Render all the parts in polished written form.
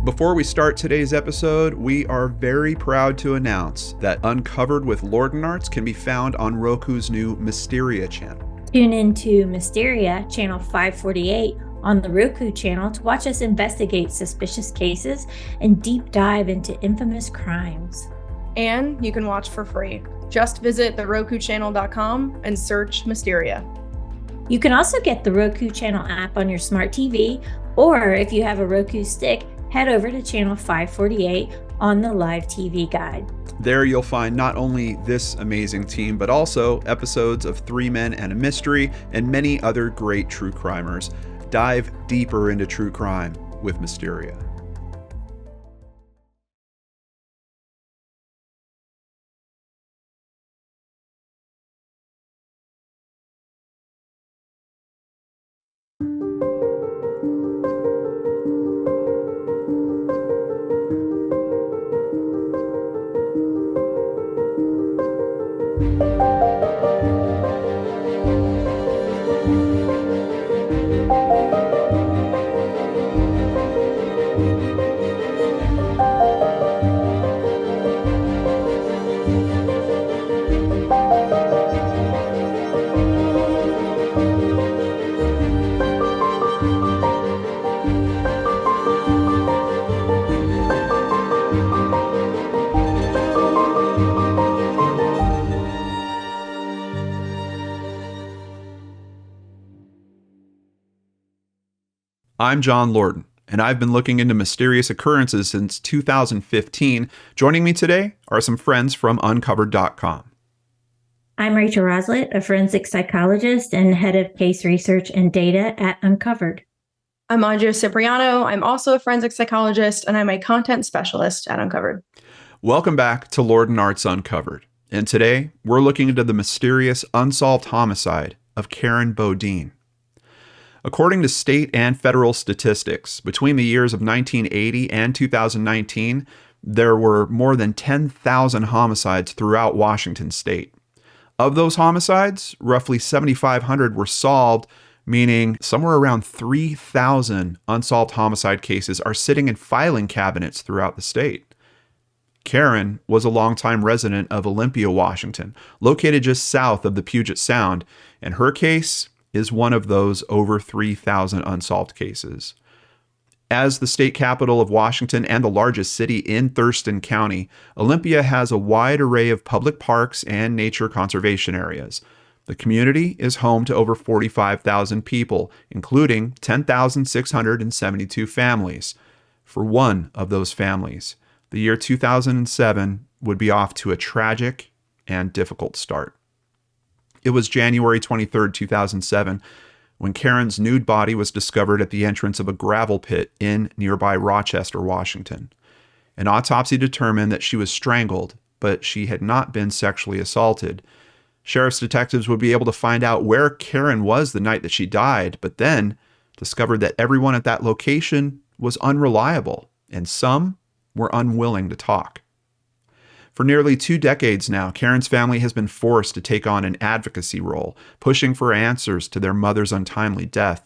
Before we start today's episode, we are very proud to announce that Uncovered with LordanArts can be found on Roku's new Mysteria channel. Tune into Mysteria, channel 548, on the Roku channel to watch us investigate suspicious cases and deep dive into infamous crimes. And you can watch for free. Just visit therokuchannel.com and search Mysteria. You can also get the Roku channel app on your smart TV, or if you have a Roku stick, head over to channel 548 on the live TV guide. There you'll find not only this amazing team, but also episodes of 3 Men and a Mystery and many other great true crimers. Dive deeper into true crime with Mysteria. I'm John Lorden, and I've been looking into mysterious occurrences since 2015. Joining me today are some friends from Uncovered.com. I'm Rachel Roslett, a forensic psychologist and head of case research and data at Uncovered. I'm Andrea Cipriano. I'm also a forensic psychologist, and I'm a content specialist at Uncovered. Welcome back to LordanArts Uncovered. And today, we're looking into the mysterious unsolved homicide of Karen Bodine. According to state and federal statistics, between the years of 1980 and 2019, there were more than 10,000 homicides throughout Washington state. Of those homicides, roughly 7,500 were solved, meaning somewhere around 3,000 unsolved homicide cases are sitting in filing cabinets throughout the state. Karen was a longtime resident of Olympia, Washington, located just south of the Puget Sound, and her case is one of those over 3,000 unsolved cases. As the state capital of Washington and the largest city in Thurston County, Olympia has a wide array of public parks and nature conservation areas. The community is home to over 45,000 people, including 10,672 families. For one of those families, the year 2007 would be off to a tragic and difficult start. It was January 23, 2007, when Karen's nude body was discovered at the entrance of a gravel pit in nearby Rochester, Washington. An autopsy determined that she was strangled, but she had not been sexually assaulted. Sheriff's detectives would be able to find out where Karen was the night that she died, but then discovered that everyone at that location was unreliable, and some were unwilling to talk. For nearly 2 decades now, Karen's family has been forced to take on an advocacy role, pushing for answers to their mother's untimely death.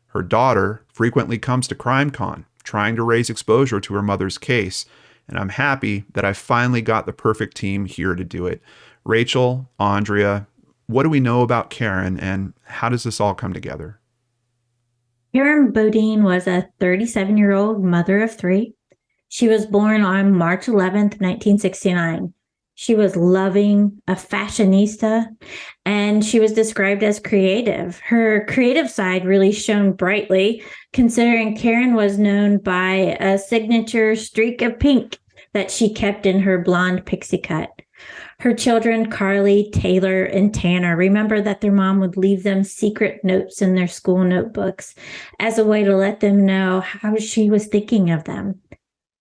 Her daughter frequently comes to CrimeCon, trying to raise exposure to her mother's case, and I'm happy that I finally got the perfect team here to do it. Rachel, Andrea, what do we know about Karen, and how does this all come together? Karen Bodine was a 37-year-old mother of 3. She was born on March 11th, 1969. She was loving, a fashionista, and she was described as creative. Her creative side really shone brightly, considering Karen was known by a signature streak of pink that she kept in her blonde pixie cut. Her children, Carly, Taylor, and Tanner, remember that their mom would leave them secret notes in their school notebooks as a way to let them know how she was thinking of them.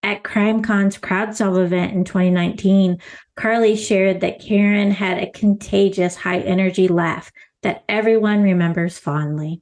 At CrimeCon's CrowdSolve event in 2019, Carly shared that Karen had a contagious high-energy laugh that everyone remembers fondly.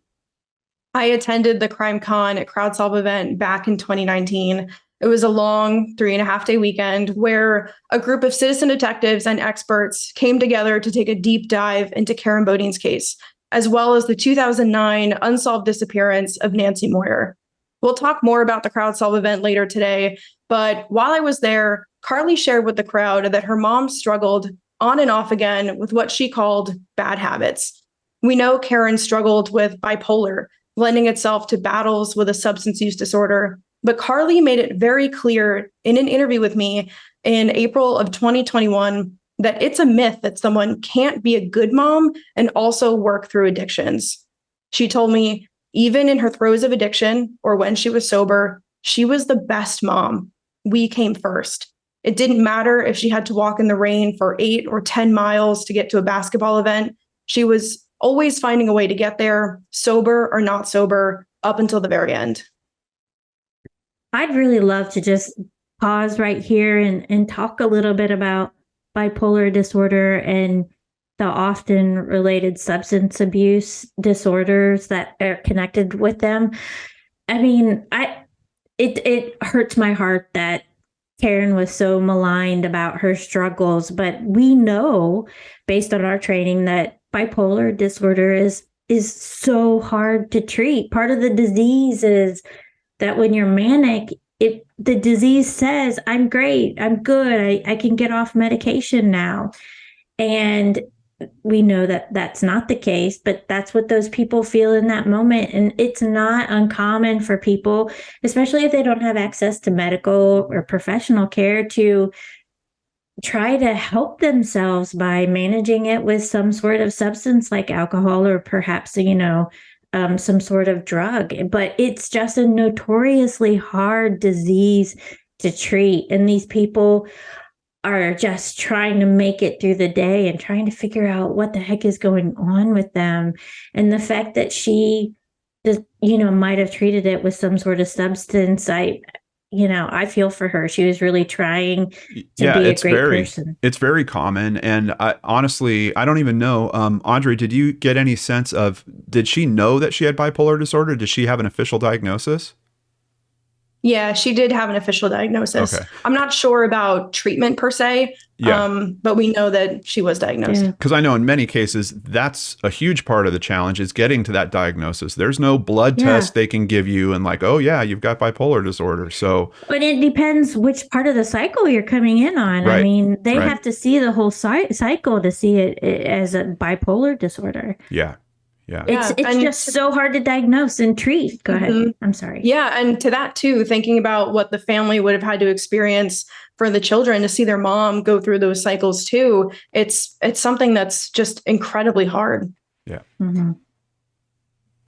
I attended the CrimeCon at CrowdSolve event back in 2019. It was a long 3.5-day weekend where a group of citizen detectives and experts came together to take a deep dive into Karen Bodine's case, as well as the 2009 unsolved disappearance of Nancy Moyer. We'll talk more about the crowd solve event later today, but while I was there, Carly shared with the crowd that her mom struggled on and off again with what she called bad habits. We know Karen struggled with bipolar, lending itself to battles with a substance use disorder. But Carly made it very clear in an interview with me in April of 2021 that it's a myth that someone can't be a good mom and also work through addictions. She told me, even in her throes of addiction or when she was sober, she was the best mom. We came first. It didn't matter if she had to walk in the rain for 8 or 10 miles to get to a basketball event. She was always finding a way to get there, sober or not sober, up until the very end. I'd really love to just pause right here and talk a little bit about bipolar disorder and the often related substance abuse disorders that are connected with them. I mean, it hurts my heart that Karen was so maligned about her struggles, but we know based on our training that bipolar disorder is so hard to treat. Part of the disease is that when you're manic, the disease says, I'm great, I'm good, I can get off medication now. And we know that that's not the case, but that's what those people feel in that moment. And it's not uncommon for people, especially if they don't have access to medical or professional care, to try to help themselves by managing it with some sort of substance like alcohol or perhaps, some sort of drug. But it's just a notoriously hard disease to treat. And these people are just trying to make it through the day and trying to figure out what the heck is going on with them. And the fact that she just, might have treated it with some sort of substance, I feel for her. She was really trying to be a great person. It's very common. And honestly, I don't even know. Audrey, did you get any sense of, did she know that she had bipolar disorder? Did she have an official diagnosis? Yeah, she did have an official diagnosis. Okay. I'm not sure about treatment per se, but we know that she was diagnosed. Because I know in many cases, that's a huge part of the challenge is getting to that diagnosis. There's no blood test they can give you and like, oh yeah, you've got bipolar disorder. So, but it depends which part of the cycle you're coming in on. Right. I mean, they have to see the whole cycle to see it as a bipolar disorder. Yeah. Yeah. It's just so hard to diagnose and treat. Go ahead. I'm sorry. Yeah. And to that too, thinking about what the family would have had to experience for the children to see their mom go through those cycles too. It's something that's just incredibly hard. Yeah. Mm-hmm.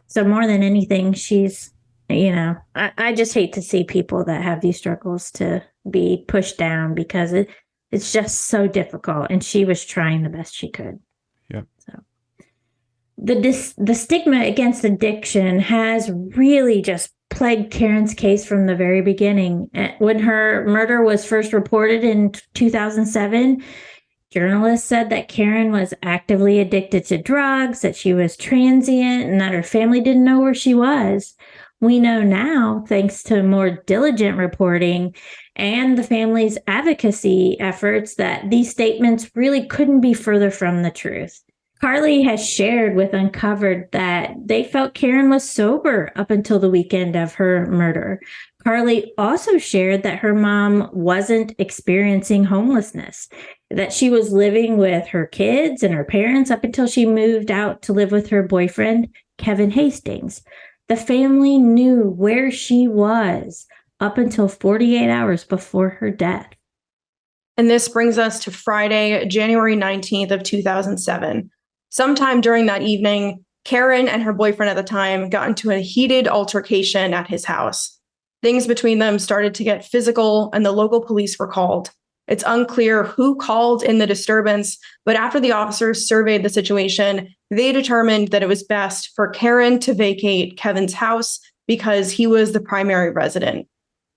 So more than anything, she's, I just hate to see people that have these struggles to be pushed down because it's just so difficult. And she was trying the best she could. Yeah. So. The stigma against addiction has really just plagued Karen's case from the very beginning. When her murder was first reported in 2007, journalists said that Karen was actively addicted to drugs, that she was transient, and that her family didn't know where she was. We know now, thanks to more diligent reporting and the family's advocacy efforts, that these statements really couldn't be further from the truth. Carly has shared with Uncovered that they felt Karen was sober up until the weekend of her murder. Carly also shared that her mom wasn't experiencing homelessness, that she was living with her kids and her parents up until she moved out to live with her boyfriend, Kevin Hastings. The family knew where she was up until 48 hours before her death. And this brings us to Friday, January 19th of 2007. Sometime during that evening, Karen and her boyfriend at the time got into a heated altercation at his house. Things between them started to get physical, and the local police were called. It's unclear who called in the disturbance, but after the officers surveyed the situation, they determined that it was best for Karen to vacate Kevin's house because he was the primary resident.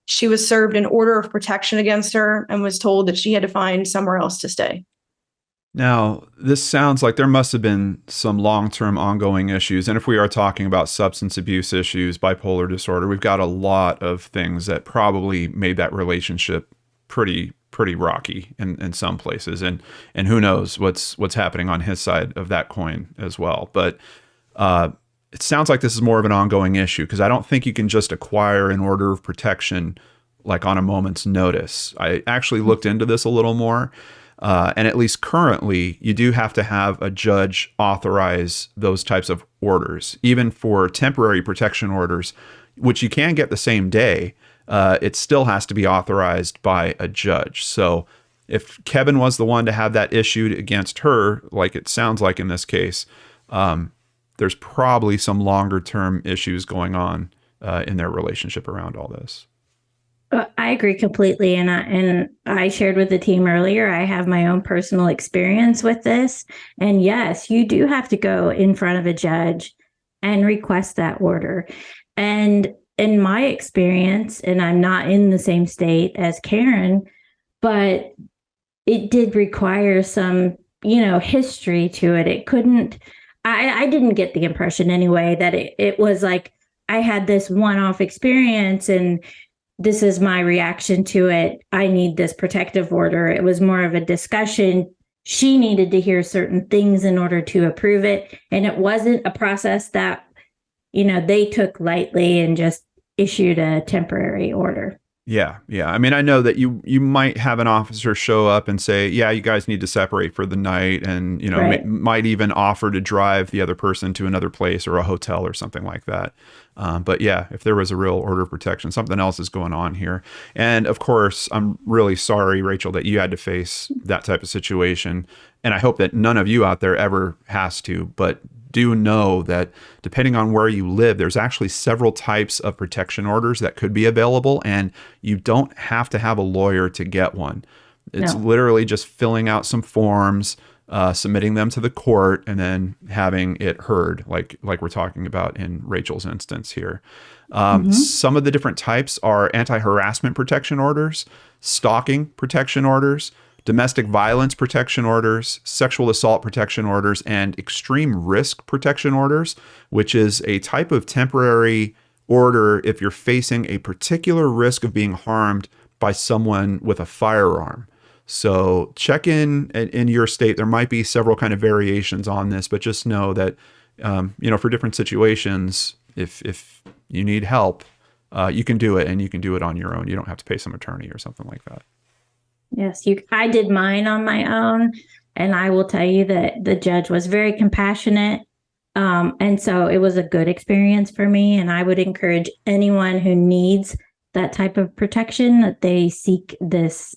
She was served an order of protection against her and was told that she had to find somewhere else to stay. Now, this sounds like there must have been some long-term ongoing issues. And if we are talking about substance abuse issues, bipolar disorder, we've got a lot of things that probably made that relationship pretty rocky in some places. And who knows what's happening on his side of that coin as well. But it sounds like this is more of an ongoing issue, because I don't think you can just acquire an order of protection like on a moment's notice. I actually looked into this a little more. And at least currently, you do have to have a judge authorize those types of orders, even for temporary protection orders, which you can get the same day. It still has to be authorized by a judge. So if Kevin was the one to have that issued against her, like it sounds like in this case, there's probably some longer term issues going on in their relationship around all this. I agree completely. And I shared with the team earlier, I have my own personal experience with this. And yes, you do have to go in front of a judge and request that order. And in my experience, and I'm not in the same state as Karen, but it did require some, history to it. It couldn't, I didn't get the impression anyway that it was like I had this one-off experience and this is my reaction to it. I need this protective order. It was more of a discussion. She needed to hear certain things in order to approve it. And it wasn't a process that, they took lightly and just issued a temporary order. Yeah. I mean, I know that you might have an officer show up and say, yeah, you guys need to separate for the night, and, Right. might even offer to drive the other person to another place or a hotel or something like that. But yeah, if there was a real order of protection, something else is going on here. And of course, I'm really sorry, Rachel, that you had to face that type of situation. And I hope that none of you out there ever has to, but do know that depending on where you live, there's actually several types of protection orders that could be available, and you don't have to have a lawyer to get one. It's literally just filling out some forms, submitting them to the court, and then having it heard, like we're talking about in Rachel's instance here. Some of the different types are anti-harassment protection orders, stalking protection orders, domestic violence protection orders, sexual assault protection orders, and extreme risk protection orders, which is a type of temporary order if you're facing a particular risk of being harmed by someone with a firearm. So check in your state. There might be several kind of variations on this, but just know that, for different situations, if you need help, you can do it, and you can do it on your own. You don't have to pay some attorney or something like that. Yes, I did mine on my own, and I will tell you that the judge was very compassionate. And so it was a good experience for me. And I would encourage anyone who needs that type of protection that they seek this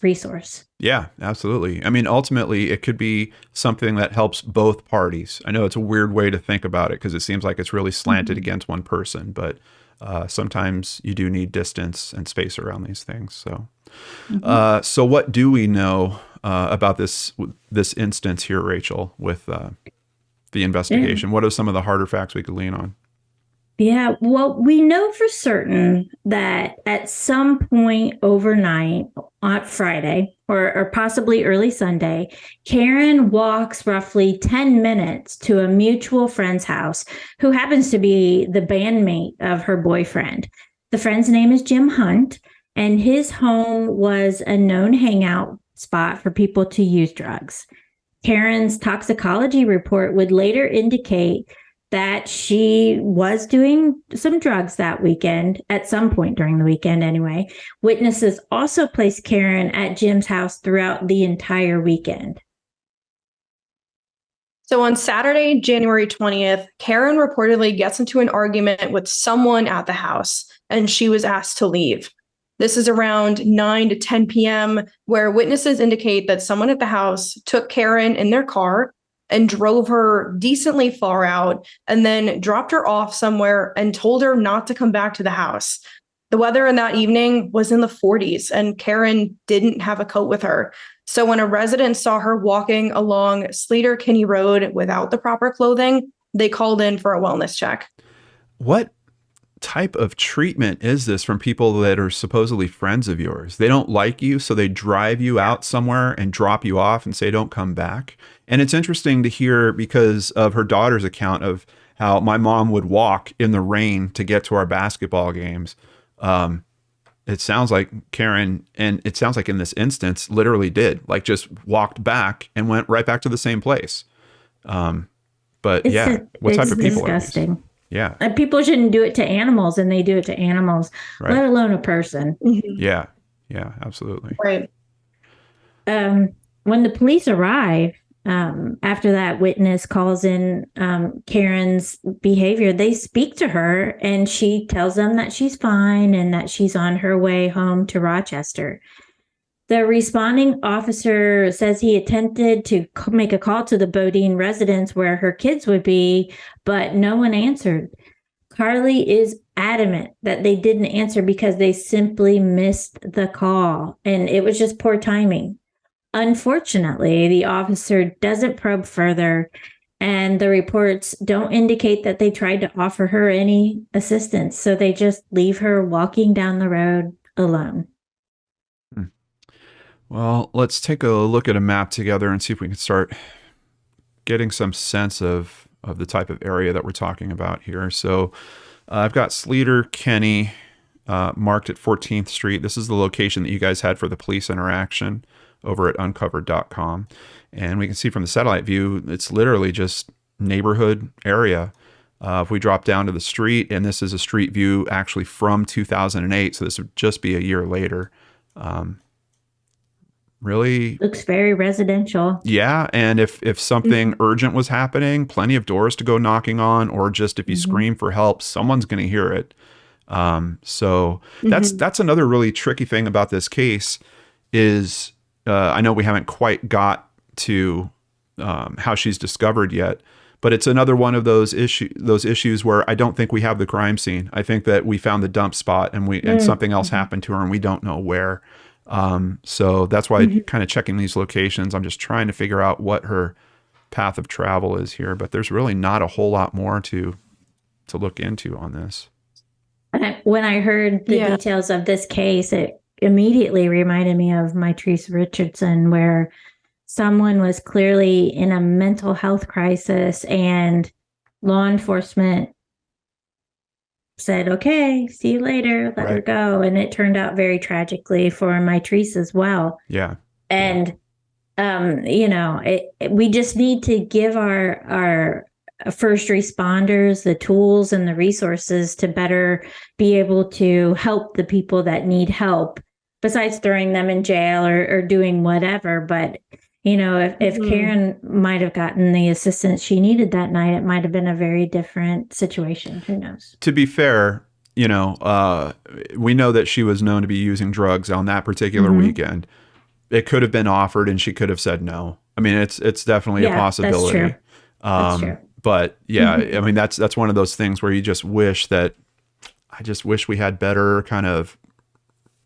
resource. Yeah, absolutely. I mean, ultimately, it could be something that helps both parties. I know it's a weird way to think about it because it seems like it's really slanted against one person, but sometimes you do need distance and space around these things. So, so what do we know about this instance here, Rachel, with the investigation? Yeah. What are some of the harder facts we could lean on? Yeah, well, we know for certain that at some point overnight on Friday or possibly early Sunday, Karen walks roughly 10 minutes to a mutual friend's house who happens to be the bandmate of her boyfriend. The friend's name is Jim Hunt, and his home was a known hangout spot for people to use drugs. Karen's toxicology report would later indicate that she was doing some drugs that weekend, at some point during the weekend anyway. Witnesses also placed Karen at Jim's house throughout the entire weekend. So on Saturday, January 20th, Karen reportedly gets into an argument with someone at the house, and she was asked to leave. This is around 9 to 10 p.m., where witnesses indicate that someone at the house took Karen in their car and drove her decently far out, and then dropped her off somewhere and told her not to come back to the house. The weather in that evening was in the 40s, and Karen didn't have a coat with her. So when a resident saw her walking along Sleater Kinney Road without the proper clothing, they called in for a wellness check. What type of treatment is this from people that are supposedly friends of yours? They don't like you, so they drive you out somewhere and drop you off and say, don't come back. And it's interesting to hear because of her daughter's account of how my mom would walk in the rain to get to our basketball games. It sounds like Karen, and it sounds like in this instance, literally did, like just walked back and went right back to the same place. But what type of people disgusting. are these? Yeah. And people shouldn't do it to animals, and they do it to animals, Right. let alone a person. Yeah. Yeah, absolutely. Right. When the police arrive, after that witness calls in Karen's behavior, they speak to her, and she tells them that she's fine and that she's on her way home to Rochester. The responding officer says he attempted to make a call to the Bodine residence where her kids would be, but no one answered. Carly is adamant that they didn't answer because they simply missed the call, and it was just poor timing. Unfortunately, the officer doesn't probe further, and the reports don't indicate that they tried to offer her any assistance, so they just leave her walking down the road alone. Well, let's take a look at a map together and see if we can start getting some sense of the type of area that we're talking about here. So I've got Sleater, Kenny marked at 14th Street. This is the location that you guys had for the police interaction over at uncovered.com. And we can see from the satellite view, it's literally just neighborhood area. If we drop down to the street, and this is a street view actually from 2008, so this would just be a year later. Really looks very residential. Yeah, and if something urgent was happening, plenty of doors to go knocking on, or just if you scream for help, someone's going to hear it. So that's another really tricky thing about this case is I know we haven't quite got to how she's discovered yet, but it's another one of those issues where I don't think we have the crime scene. I think that we found the dump spot and something else happened to her and we don't know where. So that's why kind of checking these locations, I'm just trying to figure out what her path of travel is here, but there's really not a whole lot more to look into on this. When I heard the details of this case, it immediately reminded me of Mitrice Richardson, where someone was clearly in a mental health crisis and law enforcement said, okay, see you later, let her go. And it turned out very tragically for Mitrice as well. Yeah. And, we just need to give our first responders the tools and the resources to better be able to help the people that need help, besides throwing them in jail or doing whatever. But if Karen might have gotten the assistance she needed that night, it might have been a very different situation. Who knows? To be fair, we know that she was known to be using drugs on that particular weekend. It could have been offered and she could have said no. I mean, it's definitely a possibility. That's true. But I mean, that's one of those things where you just wish we had better kind of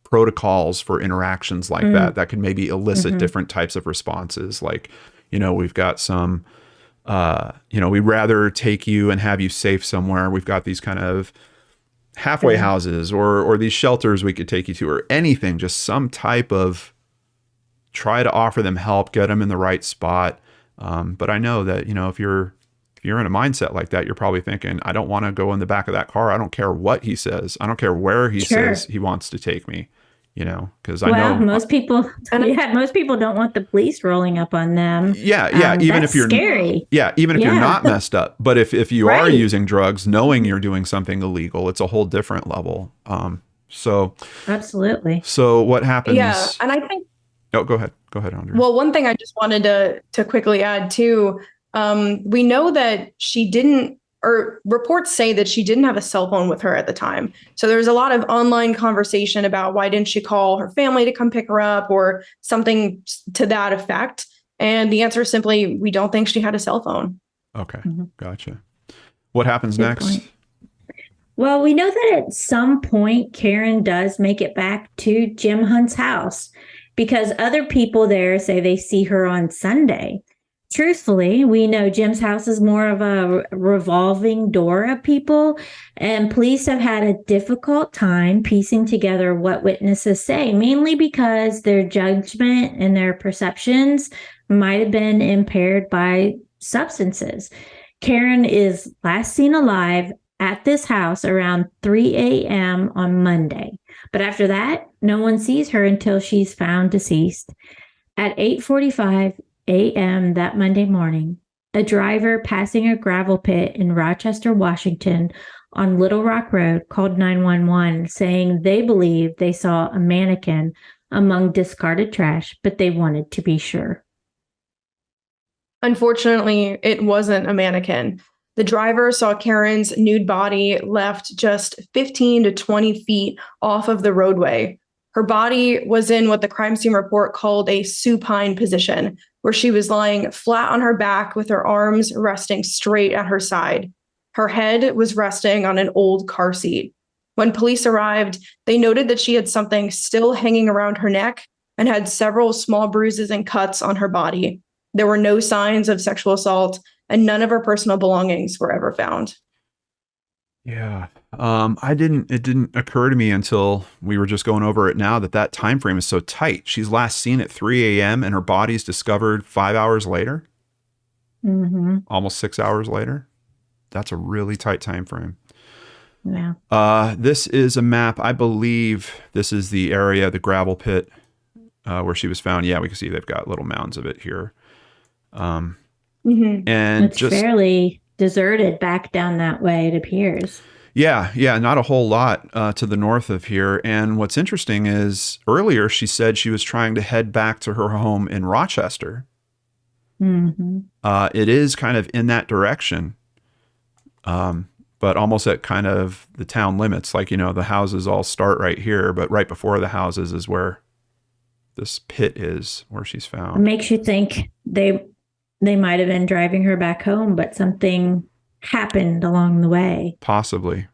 protocols for interactions like that could maybe elicit different types of responses. Like, we've got some, we'd rather take you and have you safe somewhere. We've got these kind of halfway houses or these shelters we could take you to, or anything, just some type of try to offer them help, get them in the right spot. But I know that, if you're in a mindset like that, you're probably thinking, I don't want to go in the back of that car. I don't care what he says. I don't care where he says he wants to take me, because I know most people don't want the police rolling up on them. Yeah. Even if you're scary. Even if you're not messed up, but if you are using drugs, knowing you're doing something illegal, it's a whole different level. So absolutely. So what happens? Yeah. And I think, go ahead, Andrea. Well, one thing I just wanted to quickly add too, we know that she didn't, or reports say that she didn't have a cell phone with her at the time. So there was a lot of online conversation about why didn't she call her family to come pick her up or something to that effect. And the answer is simply, we don't think she had a cell phone. Okay. Gotcha. What happens next? Point. Well, we know that at some point, Karen does make it back to Jim Hunt's house because other people there say they see her on Sunday. Truthfully, we know Jim's house is more of a revolving door of people, and police have had a difficult time piecing together what witnesses say, mainly because their judgment and their perceptions might have been impaired by substances. Karen is last seen alive at this house around 3 a.m. on Monday, but after that, no one sees her until she's found deceased. At 8:45 a.m. that Monday morning, a driver passing a gravel pit in Rochester, Washington on Little Rock Road called 911 saying they believed they saw a mannequin among discarded trash, but they wanted to be sure. Unfortunately, it wasn't a mannequin. The driver saw Karen's nude body left just 15 to 20 feet off of the roadway. Her body was in what the crime scene report called a supine position, where she was lying flat on her back with her arms resting straight at her side. Her head was resting on an old car seat. When police arrived, they noted that she had something still hanging around her neck and had several small bruises and cuts on her body. There were no signs of sexual assault, and none of her personal belongings were ever found. Yeah. It didn't occur to me until we were just going over it now that time frame is so tight. She's last seen at 3 a.m. and her body's discovered 5 hours later. Mm-hmm. Almost 6 hours later. That's a really tight time frame. Yeah. This is a map. I believe this is the area, the gravel pit, where she was found. Yeah, we can see they've got little mounds of it here. And it's just fairly deserted back down that way, it appears. Yeah, not a whole lot to the north of here. And what's interesting is earlier she said she was trying to head back to her home in Rochester. Mm-hmm. It is kind of in that direction, but almost at kind of the town limits. Like, the houses all start right here, but right before the houses is where this pit is, where she's found. It makes you think they might have been driving her back home, but something happened along the way. Possibly.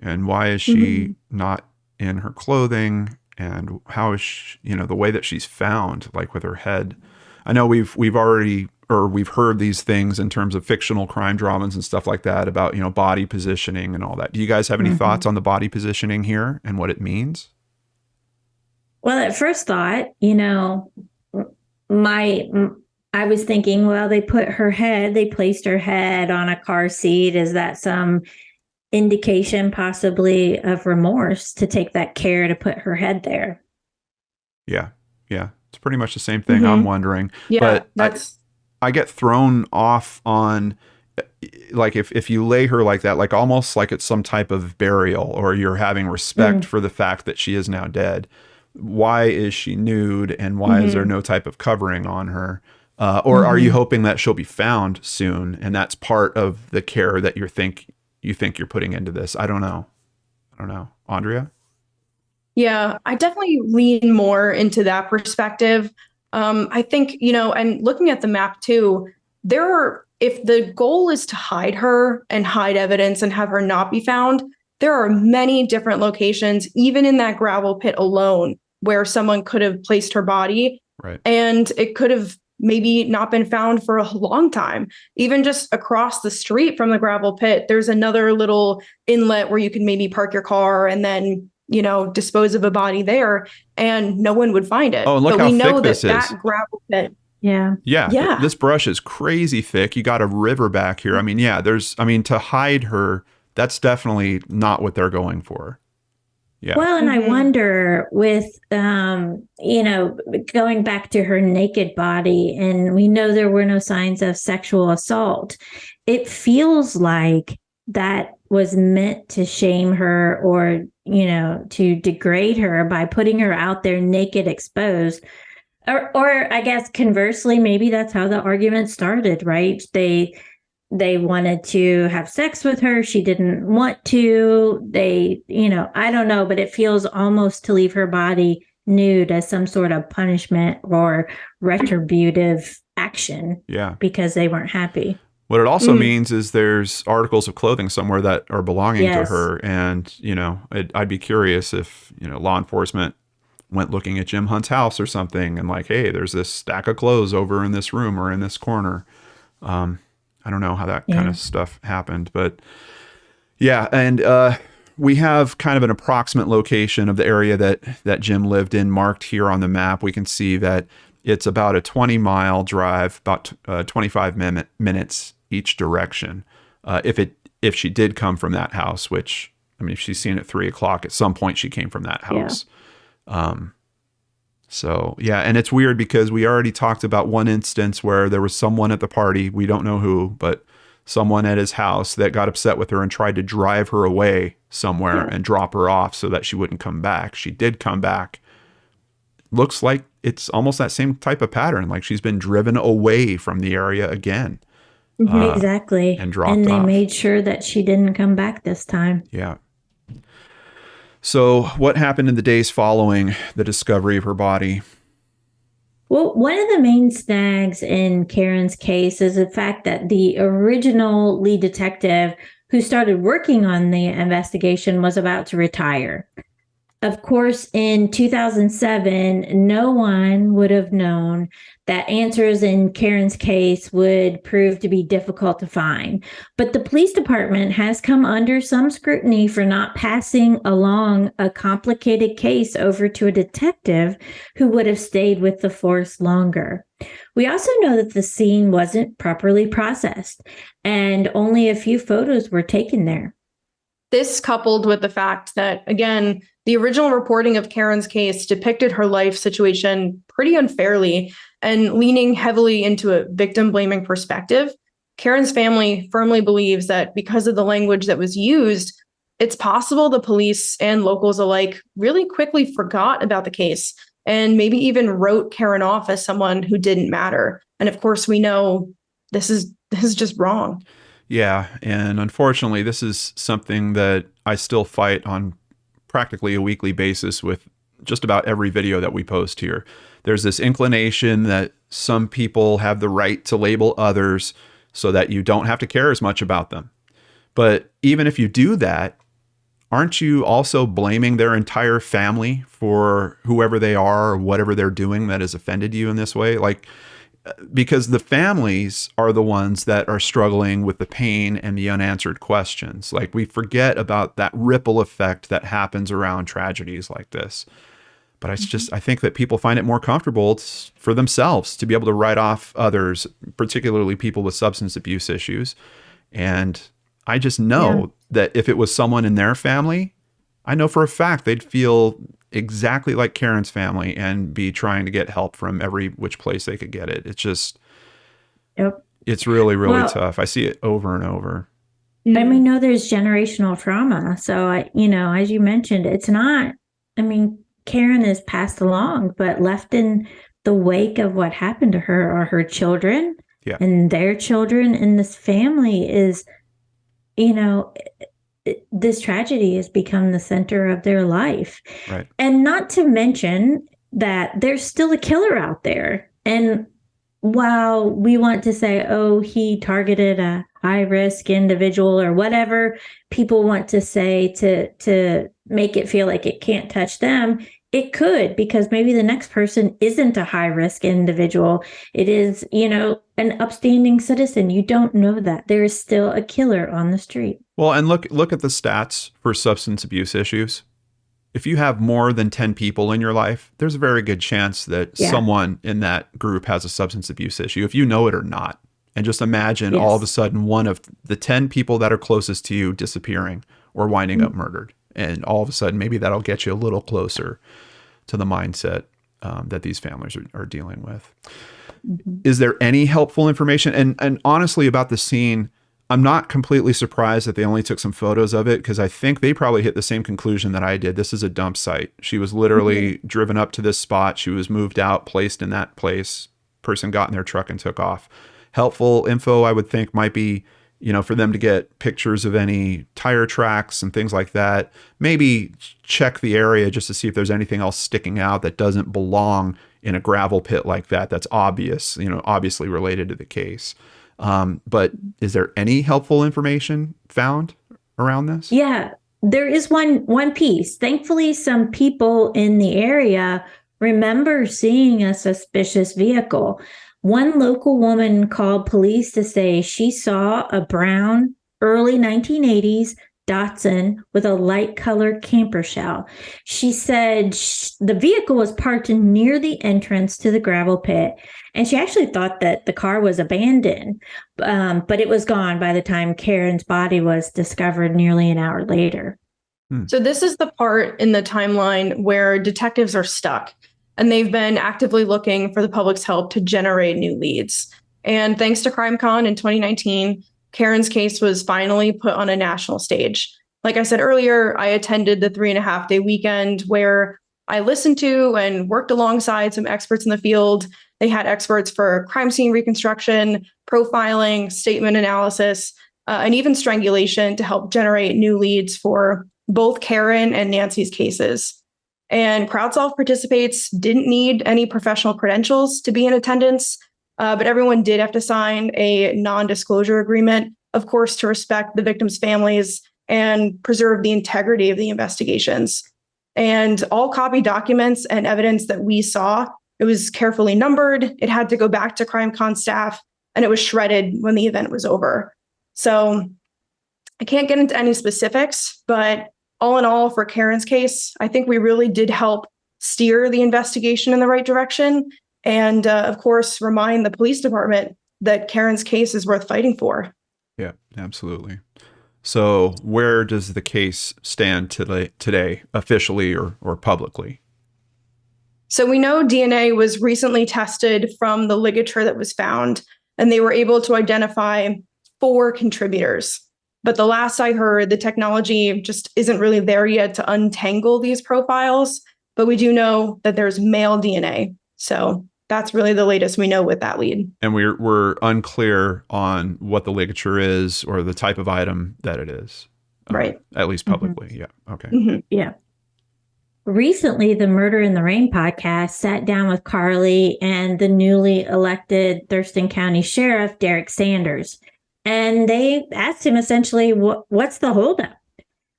And why is she not in her clothing? And how is she, the way that she's found, like with her head? I know we've heard these things in terms of fictional crime dramas and stuff like that about, body positioning and all that. Do you guys have any thoughts on the body positioning here and what it means? Well, at first thought, I was thinking, well, they placed her head on a car seat. Is that some indication possibly of remorse to take that care to put her head there? Yeah. It's pretty much the same thing. I'm wondering. Yeah, but I get thrown off on, like, if you lay her like that, like almost like it's some type of burial, or you're having respect for the fact that she is now dead. Why is she nude, and why is there no type of covering on her? Or are you hoping that she'll be found soon, and that's part of the care that you think you're putting into this? I don't know. Andrea? Yeah, I definitely lean more into that perspective. I think, and looking at the map too, if the goal is to hide her and hide evidence and have her not be found, there are many different locations, even in that gravel pit alone, where someone could have placed her body. Right. And it could have maybe not been found for a long time. Even just across the street from the gravel pit, there's another little inlet where you can maybe park your car and then, dispose of a body there, and no one would find it. Oh, and look how thick this is. That gravel pit. Yeah. This brush is crazy thick. You got a river back here. I mean, to hide her, that's definitely not what they're going for. Yeah. Well, and I wonder with, going back to her naked body, and we know there were no signs of sexual assault. It feels like that was meant to shame her or, to degrade her by putting her out there naked, exposed. Or I guess conversely, maybe that's how the argument started, right? They wanted to have sex with her. She didn't want to. I don't know, but it feels almost to leave her body nude as some sort of punishment or retributive action. Yeah. Because they weren't happy. What it also means is there's articles of clothing somewhere that are belonging to her. And, I'd be curious if, law enforcement went looking at Jim Hunt's house or something and like, hey, there's this stack of clothes over in this room or in this corner. I don't know how that kind of stuff happened, but yeah. And we have kind of an approximate location of the area that Jim lived in marked here on the map. We can see that it's about a 20-mile drive, about 25 minutes each direction. If she did come from that house, which, if she's seen at 3 o'clock, at some point she came from that house. So, yeah, and it's weird because we already talked about one instance where there was someone at the party, we don't know who, but someone at his house that got upset with her and tried to drive her away somewhere and drop her off so that she wouldn't come back. She did come back. Looks like it's almost that same type of pattern, like she's been driven away from the area again. Exactly. And dropped and they off. made sure that she didn't come back this time. Yeah. So what happened in the days following the discovery of her body? Well, one of the main snags in Karen's case is the fact that the original lead detective who started working on the investigation was about to retire. Of course, in 2007, no one would have known that answers in Karen's case would prove to be difficult to find. But the police department has come under some scrutiny for not passing along a complicated case over to a detective who would have stayed with the force longer. We also know that the scene wasn't properly processed, and only a few photos were taken there. This, coupled with the fact that, again, the original reporting of Karen's case depicted her life situation pretty unfairly and leaning heavily into a victim blaming perspective, Karen's family firmly believes that because of the language that was used, it's possible the police and locals alike really quickly forgot about the case and maybe even wrote Karen off as someone who didn't matter. And of course, we know this is just wrong. Yeah, and unfortunately, this is something that I still fight on practically a weekly basis with just about every video that we post here. There's this inclination that some people have the right to label others so that you don't have to care as much about them. But even if you do that, aren't you also blaming their entire family for whoever they are or whatever they're doing that has offended you in this way? Like, because the families are the ones that are struggling with the pain and the unanswered questions. Like, we forget about that ripple effect that happens around tragedies like this. But I think that people find it more comfortable for themselves to be able to write off others, particularly people with substance abuse issues. And I just know that if it was someone in their family, I know for a fact they'd feel exactly like Karen's family and be trying to get help from every which place they could get it. It's just, it's really, really tough. I see it over and over. And we know there's generational trauma. So, as you mentioned, it's not, Karen is passed along, but left in the wake of what happened to her are her children and their children. And this family is, this tragedy has become the center of their life. Right. And not to mention that there's still a killer out there. And while we want to say, oh, he targeted a high-risk individual or whatever people want to say to make it feel like it can't touch them, it could, because maybe the next person isn't a high-risk individual. It is, an upstanding citizen. You don't know that. There is still a killer on the street. Well, and look at the stats for substance abuse issues. If you have more than 10 people in your life, there's a very good chance that someone in that group has a substance abuse issue, if you know it or not. And just imagine all of a sudden one of the 10 people that are closest to you disappearing or winding up murdered. And all of a sudden, maybe that'll get you a little closer to the mindset that these families are dealing with. Is there any helpful information? And honestly, about the scene, I'm not completely surprised that they only took some photos of it, because I think they probably hit the same conclusion that I did. This is a dump site. She was literally driven up to this spot. She was moved out, placed in that place. Person got in their truck and took off. Helpful info, I would think, might be, for them to get pictures of any tire tracks and things like that. Maybe check the area just to see if there's anything else sticking out that doesn't belong in a gravel pit like that. That's obvious, obviously related to the case. But is there any helpful information found around this? Yeah, there is one piece. Thankfully, some people in the area remember seeing a suspicious vehicle. One local woman called police to say she saw a brown, early 1980s Datsun with a light colored camper shell. She said the vehicle was parked near the entrance to the gravel pit, and she actually thought that the car was abandoned, but it was gone by the time Karen's body was discovered nearly an hour later. So this is the part in the timeline where detectives are stuck. and they've been actively looking for the public's help to generate new leads. And thanks to CrimeCon in 2019, Karen's case was finally put on a national stage. Like I said earlier, I attended the 3.5-day weekend where I listened to and worked alongside some experts in the field. They had experts for crime scene reconstruction, profiling, statement analysis, and even strangulation to help generate new leads for both Karen and Nancy's cases. And CrowdSolve participants didn't need any professional credentials to be in attendance, but everyone did have to sign a non-disclosure agreement, of course, to respect the victims' families and preserve the integrity of the investigations. And all copy documents and evidence that we saw, it was carefully numbered, it had to go back to CrimeCon staff, and it was shredded when the event was over. So I can't get into any specifics, but all in all, for Karen's case, I think we really did help steer the investigation in the right direction. And of course, remind the police department that Karen's case is worth fighting for. Yeah, absolutely. So where does the case stand today officially or publicly? So we know DNA was recently tested from the ligature that was found, and they were able to identify 4 contributors. But the last I heard, the technology just isn't really there yet to untangle these profiles. But we do know that there's male DNA. So that's really the latest we know with that lead. And we're unclear on what the ligature is or the type of item that it is. Right. At least publicly. Mm-hmm. Yeah. Okay. Mm-hmm. Yeah. Recently, the Murder in the Rain podcast sat down with Carly and the newly elected Thurston County Sheriff, Derek Sanders. And they asked him essentially, what's the holdup?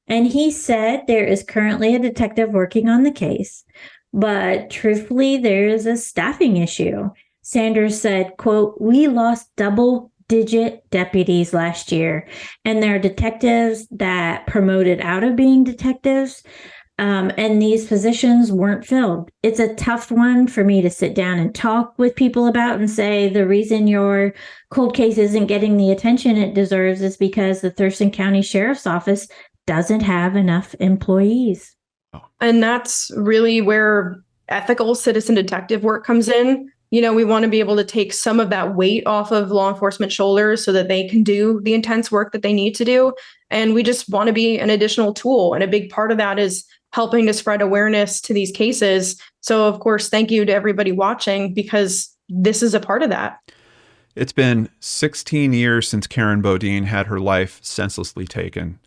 And he said there is currently a detective working on the case, but truthfully, there is a staffing issue. Sanders said, quote, "We lost double-digit deputies last year, and there are detectives that promoted out of being detectives, and these positions weren't filled. It's a tough one for me to sit down and talk with people about and say the reason your cold case isn't getting the attention it deserves is because the Thurston County Sheriff's Office doesn't have enough employees." And that's really where ethical citizen detective work comes in. You know, we want to be able to take some of that weight off of law enforcement shoulders so that they can do the intense work that they need to do. And we just want to be an additional tool. And a big part of that is helping to spread awareness to these cases. So, of course, thank you to everybody watching, because this is a part of that. It's been 16 years since Karen Bodine had her life senselessly taken.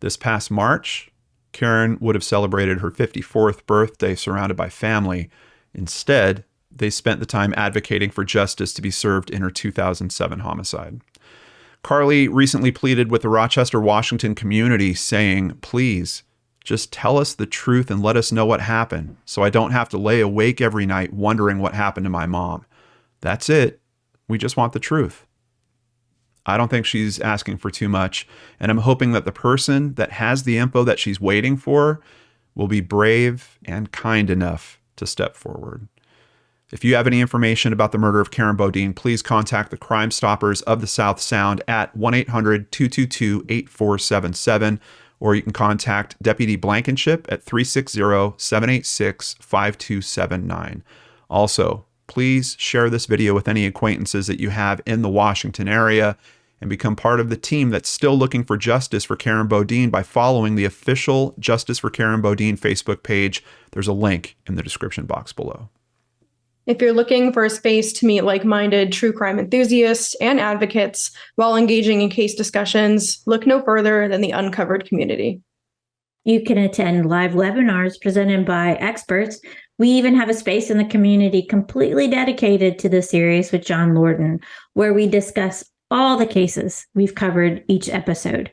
This past March, Karen would have celebrated her 54th birthday surrounded by family. Instead, they spent the time advocating for justice to be served in her 2007 homicide. Carly recently pleaded with the Rochester, Washington community, saying, "Please, just tell us the truth and let us know what happened, so I don't have to lay awake every night wondering what happened to my mom. That's it. We just want the truth." I don't think she's asking for too much, and I'm hoping that the person that has the info that she's waiting for will be brave and kind enough to step forward. If you have any information about the murder of Karen Bodine, please contact the Crime Stoppers of the South Sound at 1-800-222-8477, or you can contact Deputy Blankenship at 360-786-5279. Also, please share this video with any acquaintances that you have in the Washington area and become part of the team that's still looking for justice for Karen Bodine by following the official Justice for Karen Bodine Facebook page. There's a link in the description box below. If you're looking for a space to meet like-minded true crime enthusiasts and advocates while engaging in case discussions, look no further than the Uncovered community. You can attend live webinars presented by experts. We even have a space in the community completely dedicated to this series with John Lordan, where we discuss all the cases we've covered each episode.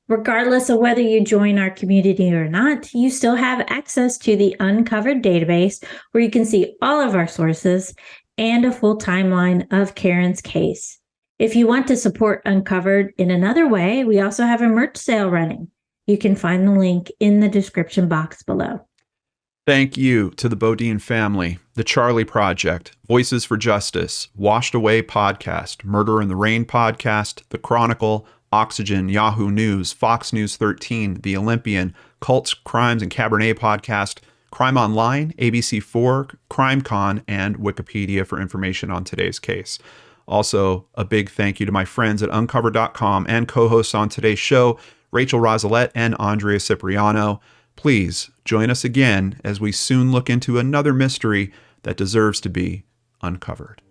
Regardless of whether you join our community or not, you still have access to the Uncovered database, where you can see all of our sources and a full timeline of Karen's case. If you want to support Uncovered in another way, we also have a merch sale running. You can find the link in the description box below. Thank you to the Bodine family, the Charlie Project, Voices for Justice, Washed Away Podcast, Murder in the Rain Podcast, The Chronicle, Oxygen, Yahoo News, Fox News 13, The Olympian, Cults, Crimes, and Cabernet Podcast, Crime Online, ABC4, CrimeCon, and Wikipedia for information on today's case. Also, a big thank you to my friends at Uncover.com and co-hosts on today's show, Rachel Rosalette and Andrea Cipriano. Please join us again as we soon look into another mystery that deserves to be uncovered.